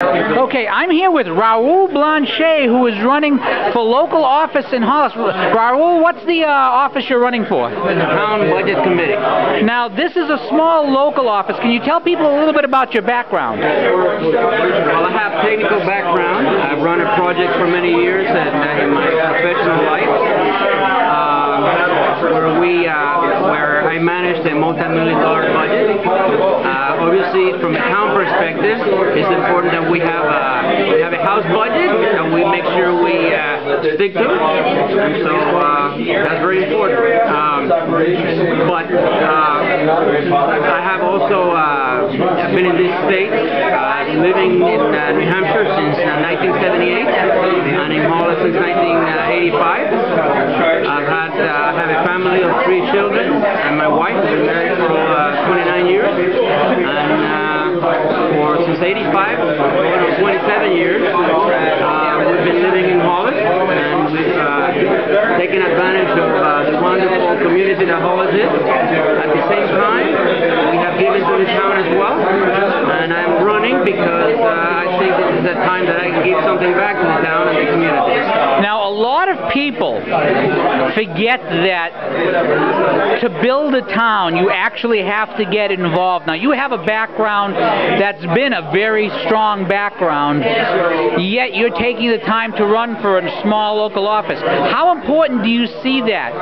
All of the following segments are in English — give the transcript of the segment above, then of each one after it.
Okay, I'm here with Raul Blanche, who is running for local office in Hollis. Raul, what's the office you're running for? The Town Budget Committee. Now, this is a small local office. Can you tell people a little bit about your background? Well, I have technical background. I've run a project for many years in my professional life, where I managed a multi-million-dollar budget. Obviously, from a town perspective, it's important that we have a house budget and we make sure we stick to it. And so that's very important. But I have also been in this state, living in New Hampshire since 1978, and in Hollis since 1985. I have a family of 3 children, and my wife has been married for 29 years, and since 85, going on 27 years, we've been living in Hollis, and we've taken advantage of the wonderful community that Hollis is. At the same time, we have given to the town as well, and I'm running because I think this is a time that I can give something back to the town and the community. Now, a lot of people forget that to build a town, you actually have to get involved. Now, you have a background that's been a very strong background, yet you're taking the time to run for a small local office. How important do you see that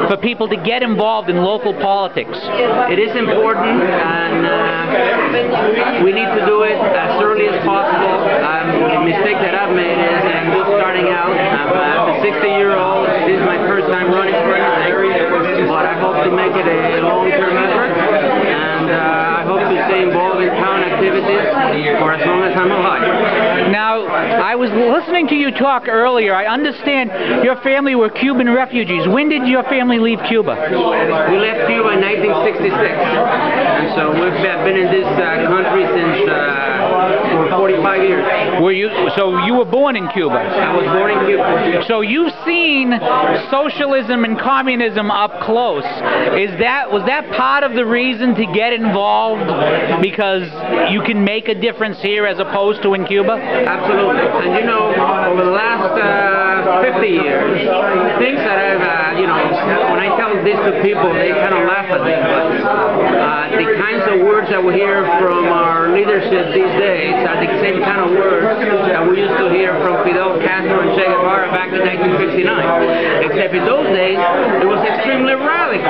for people to get involved in local politics? It is important, and we need to do it as early as possible. The mistake that I've made is I'm just starting out. I'm a 60-year-old. This is my first time running for anything, but I hope to make it a long-term effort, and I hope to stay involved in town activities for as long as I'm alive. Now, I was listening to you talk earlier. I understand your family were Cuban refugees. When did your family leave Cuba? We left Cuba in 1966, and so we've been in this country since for 45 years. So you were born in Cuba? I was born in Cuba. So you've seen socialism and communism up close. Was that part of the reason to get involved, because you can make a difference here as opposed to in Cuba? Absolutely. And you know, over the last 50 years, things that I've, when I tell this to people, they kind of laugh at me. But the kinds of words that we hear from our leadership these days are the same kind of words that we used to hear from Fidel Castro and Che Guevara back in 1969. Except in those days, it was extremely radical.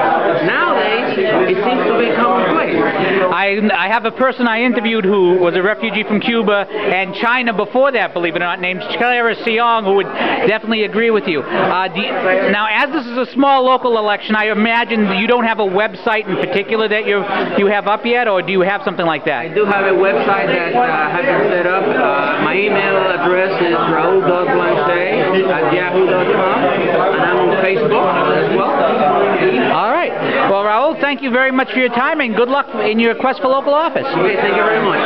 Nowadays, it seems to be commonplace. I have a person I interviewed who was a refugee from Cuba and China before that, believe it or not, named Clara Siong, who would definitely agree with you. Now, as this is a small local election, I imagine you don't have a website in particular that you have up yet, or do you have something like that? I do have a website that has been set up. My email address is raul.blanche@yahoo.com, and I'm on Facebook as well. All right. Well, Raul, thank you very much for your time, and good luck in your quest for local office. Okay, thank you very much.